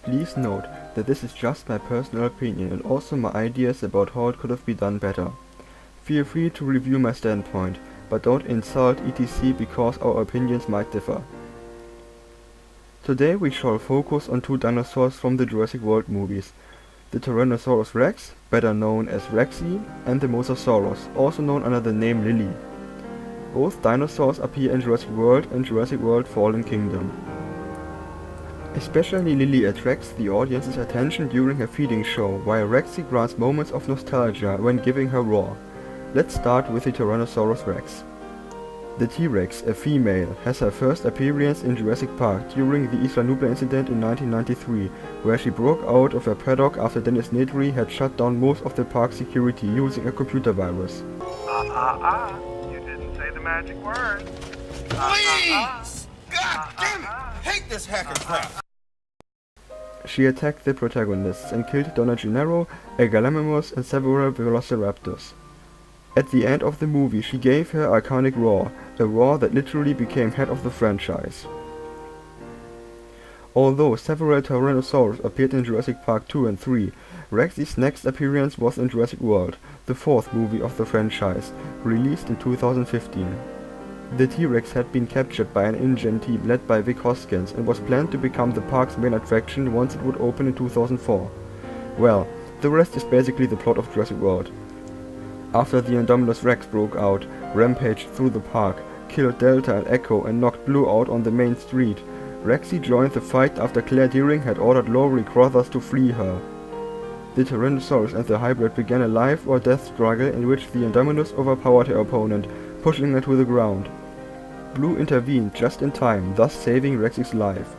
Please note that this is just my personal opinion and also my ideas about how it could have been done better. Feel free to review my standpoint, but don't insult etc because our opinions might differ. Today we shall focus on two dinosaurs from the Jurassic World movies, the Tyrannosaurus Rex, better known as Rexy, and the Mosasaurus, also known under the name Lily. Both dinosaurs appear in Jurassic World and Jurassic World Fallen Kingdom. Especially Lily attracts the audience's attention during her feeding show, while Rexy grants moments of nostalgia when giving her roar. Let's start with the Tyrannosaurus Rex. The T-Rex, a female, has her first appearance in Jurassic Park during the Isla Nublar incident in 1993, where she broke out of her paddock after Dennis Nedry had shut down most of the park security using a computer virus. You didn't say the magic word. Please! God damn it! Hate this hacker crap! She attacked the protagonists and killed Donna Gennaro, a Gallimimus and several velociraptors. At the end of the movie she gave her iconic roar, a roar that literally became head of the franchise. Although several Tyrannosaurs appeared in Jurassic Park 2 and 3, Rexy's next appearance was in Jurassic World, the fourth movie of the franchise, released in 2015. The T-Rex had been captured by an InGen team led by Vic Hoskins and was planned to become the park's main attraction once it would open in 2004. Well, the rest is basically the plot of Jurassic World. After the Indominus Rex broke out, rampaged through the park, killed Delta and Echo and knocked Blue out on the main street, Rexy joined the fight after Claire Dearing had ordered Laurie Crothers to flee her. The Tyrannosaurus and the hybrid began a life or death struggle in which the Indominus overpowered her opponent, pushing her to the ground. Blue intervened just in time, thus saving Rexy's life.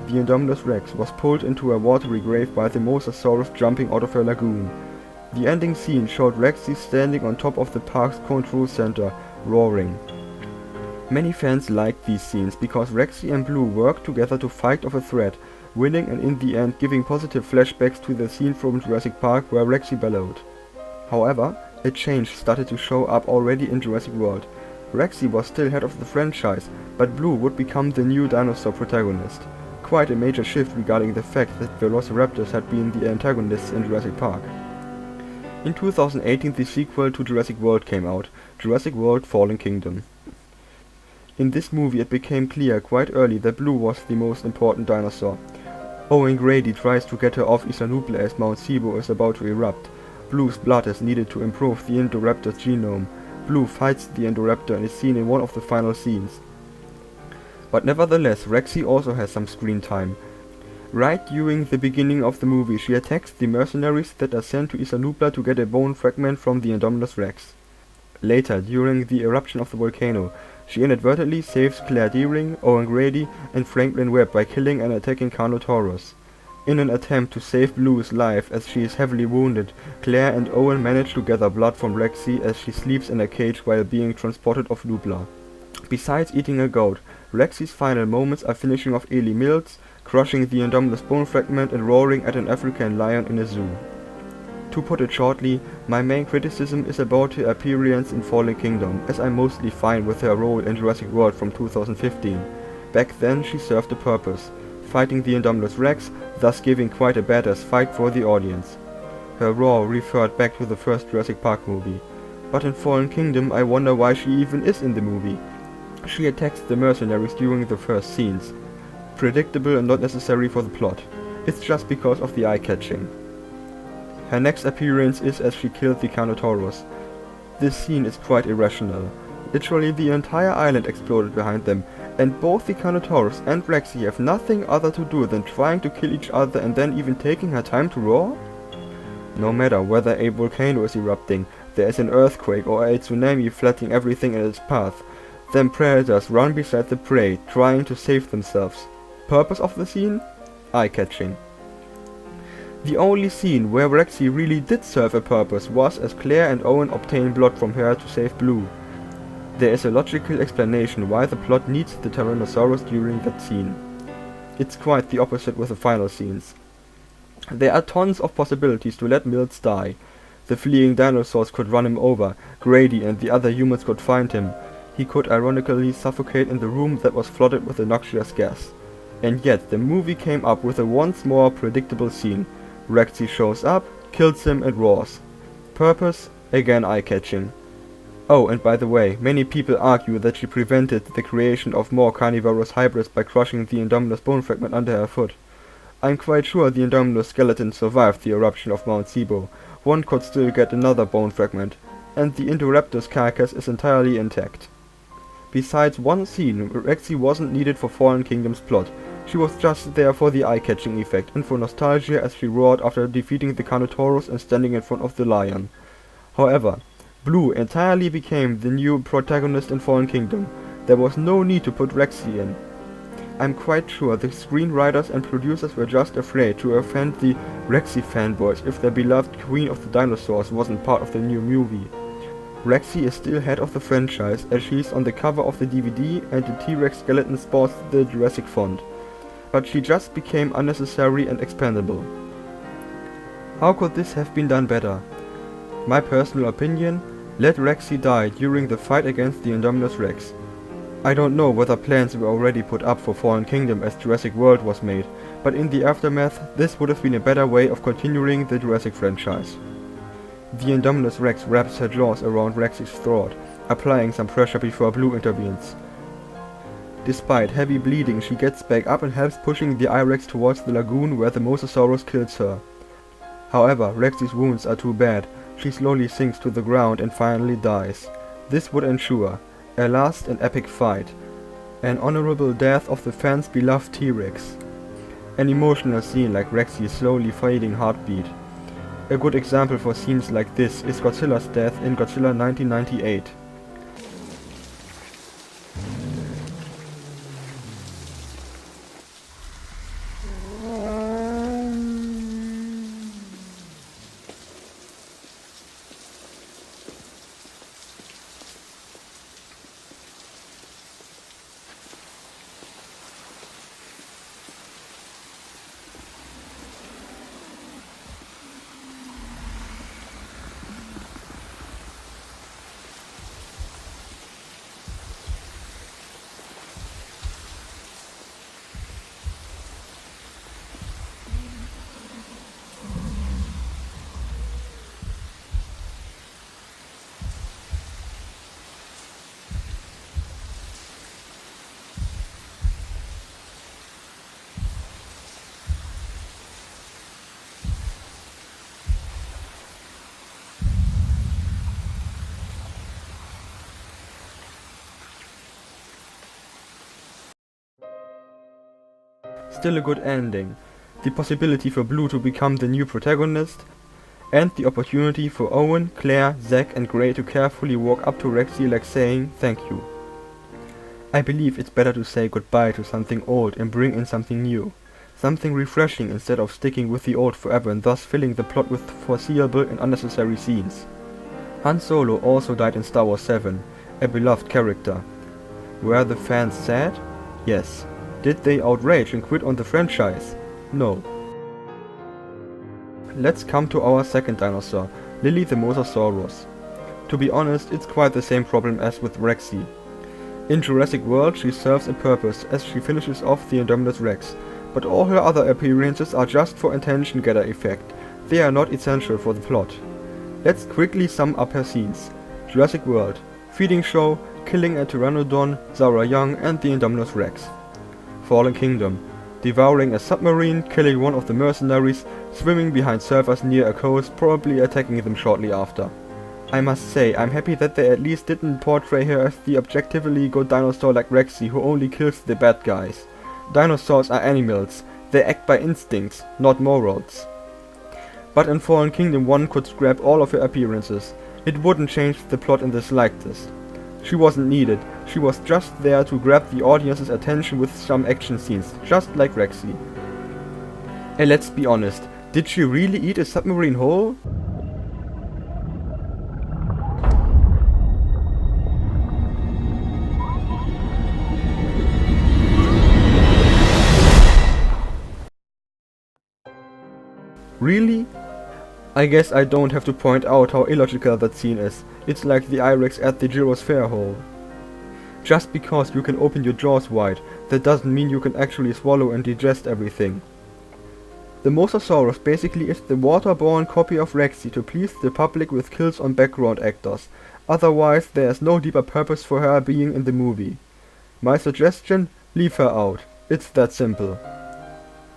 The Indominus Rex was pulled into a watery grave by the Mosasaurus jumping out of her lagoon. The ending scene showed Rexy standing on top of the park's control center, roaring. Many fans liked these scenes because Rexy and Blue worked together to fight off a threat, winning and in the end giving positive flashbacks to the scene from Jurassic Park where Rexy bellowed. However, a change started to show up already in Jurassic World. Rexy was still head of the franchise, but Blue would become the new dinosaur protagonist. Quite a major shift regarding the fact that velociraptors had been the antagonists in Jurassic Park. In 2018 the sequel to Jurassic World came out, Jurassic World Fallen Kingdom. In this movie it became clear quite early that Blue was the most important dinosaur. Owen Grady tries to get her off Isla Nublar as Mount Sibo is about to erupt. Blue's blood is needed to improve the Indoraptor's genome. Blue fights the Indoraptor and is seen in one of the final scenes. But nevertheless, Rexy also has some screen time. Right during the beginning of the movie she attacks the mercenaries that are sent to Isla Nublar to get a bone fragment from the Indominus Rex. Later, during the eruption of the volcano, she inadvertently saves Claire Dearing, Owen Grady and Franklin Webb by killing and attacking Carnotaurus. In an attempt to save Blue's life as she is heavily wounded, Claire and Owen manage to gather blood from Rexy as she sleeps in a cage while being transported off Nublar. Besides eating a goat, Rexy's final moments are finishing off Ellie Mills, crushing the Indominus bone fragment and roaring at an African lion in a zoo. To put it shortly, my main criticism is about her appearance in Fallen Kingdom, as I'm mostly fine with her role in Jurassic World from 2015. Back then she served a purpose, fighting the Indominus Rex, thus giving quite a badass fight for the audience. Her roar referred back to the first Jurassic Park movie. But in Fallen Kingdom I wonder why she even is in the movie. She attacks the mercenaries during the first scenes. Predictable and not necessary for the plot. It's just because of the eye-catching. Her next appearance is as she killed the Carnotaurus. This scene is quite irrational. Literally the entire island exploded behind them, and both the Carnotaurus and Rexy have nothing other to do than trying to kill each other and then even taking her time to roar? No matter whether a volcano is erupting, there is an earthquake or a tsunami flattening everything in its path, then predators run beside the prey, trying to save themselves. Purpose of the scene? Eye-catching. The only scene where Rexy really did serve a purpose was as Claire and Owen obtain blood from her to save Blue. There is a logical explanation why the plot needs the Tyrannosaurus during that scene. It's quite the opposite with the final scenes. There are tons of possibilities to let Mills die. The fleeing dinosaurs could run him over, Grady and the other humans could find him. He could ironically suffocate in the room that was flooded with a noxious gas. And yet the movie came up with a once more predictable scene. Rexy shows up, kills him and roars. Purpose? Again eye-catching. Oh, and by the way, many people argue that she prevented the creation of more carnivorous hybrids by crushing the Indominus bone fragment under her foot. I'm quite sure the Indominus skeleton survived the eruption of Mount Sibo. One could still get another bone fragment, and the Indoraptor's carcass is entirely intact. Besides one scene, Rexy wasn't needed for Fallen Kingdom's plot. She was just there for the eye-catching effect and for nostalgia as she roared after defeating the Carnotaurus and standing in front of the lion. However, Blue entirely became the new protagonist in Fallen Kingdom. There was no need to put Rexy in. I'm quite sure the screenwriters and producers were just afraid to offend the Rexy fanboys if their beloved Queen of the Dinosaurs wasn't part of the new movie. Rexy is still head of the franchise as she's on the cover of the DVD and the T-Rex skeleton sports the Jurassic font. But she just became unnecessary and expendable. How could this have been done better? My personal opinion, let Rexy die during the fight against the Indominus Rex. I don't know whether plans were already put up for Fallen Kingdom as Jurassic World was made, but in the aftermath this would have been a better way of continuing the Jurassic franchise. The Indominus Rex wraps her jaws around Rexy's throat, applying some pressure before Blue intervenes. Despite heavy bleeding, she gets back up and helps pushing the I-Rex towards the lagoon where the Mosasaurus kills her. However, Rexy's wounds are too bad. She slowly sinks to the ground and finally dies. This would ensure a last and epic fight, an honorable death of the fans' beloved T-Rex, an emotional scene like Rexy's slowly fading heartbeat. A good example for scenes like this is Godzilla's death in Godzilla 1998. Still a good ending, the possibility for Blue to become the new protagonist, and the opportunity for Owen, Claire, Zack and Gray to carefully walk up to Rexy like saying thank you. I believe it's better to say goodbye to something old and bring in something new, something refreshing instead of sticking with the old forever and thus filling the plot with foreseeable and unnecessary scenes. Han Solo also died in Star Wars 7, a beloved character. Were the fans sad? Yes. Did they outrage and quit on the franchise? No. Let's come to our second dinosaur, Lily the Mosasaurus. To be honest, it's quite the same problem as with Rexy. In Jurassic World she serves a purpose as she finishes off the Indominus Rex, but all her other appearances are just for attention-getter effect. They are not essential for the plot. Let's quickly sum up her scenes. Jurassic World, feeding show, killing a Pteranodon, Zara Young and the Indominus Rex. Fallen Kingdom, devouring a submarine, killing one of the mercenaries, swimming behind surfers near a coast, probably attacking them shortly after. I must say, I'm happy that they at least didn't portray her as the objectively good dinosaur like Rexy who only kills the bad guys. Dinosaurs are animals, they act by instincts, not morals. But in Fallen Kingdom one could scrap all of her appearances. It wouldn't change the plot in the slightest. She wasn't needed, she was just there to grab the audience's attention with some action scenes, just like Rexy. And let's be honest, did she really eat a submarine whole? Really? I guess I don't have to point out how illogical that scene is. It's like the I-Rex at the Gyros Fair hole. Just because you can open your jaws wide, that doesn't mean you can actually swallow and digest everything. The Mosasaurus basically is the waterborne copy of Rexy to please the public with kills on background actors. Otherwise, there is no deeper purpose for her being in the movie. My suggestion? Leave her out. It's that simple.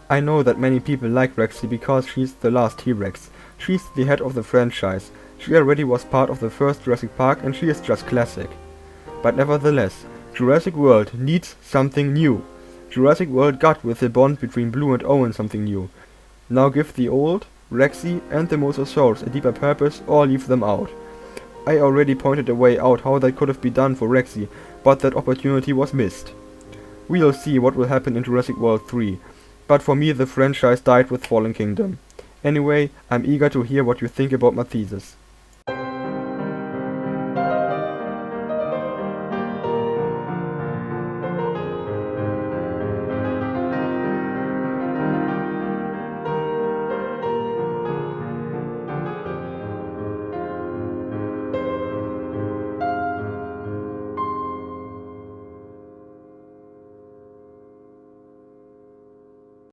I know that many people like Rexy because she's the last T-Rex. She's the head of the franchise. She already was part of the first Jurassic Park and she is just classic. But nevertheless, Jurassic World needs something new. Jurassic World got with the bond between Blue and Owen something new. Now give the old, Rexy and the Mosasaurus a deeper purpose or leave them out. I already pointed a way out how that could have been done for Rexy, but that opportunity was missed. We'll see what will happen in Jurassic World 3, but for me the franchise died with Fallen Kingdom. Anyway, I'm eager to hear what you think about my thesis.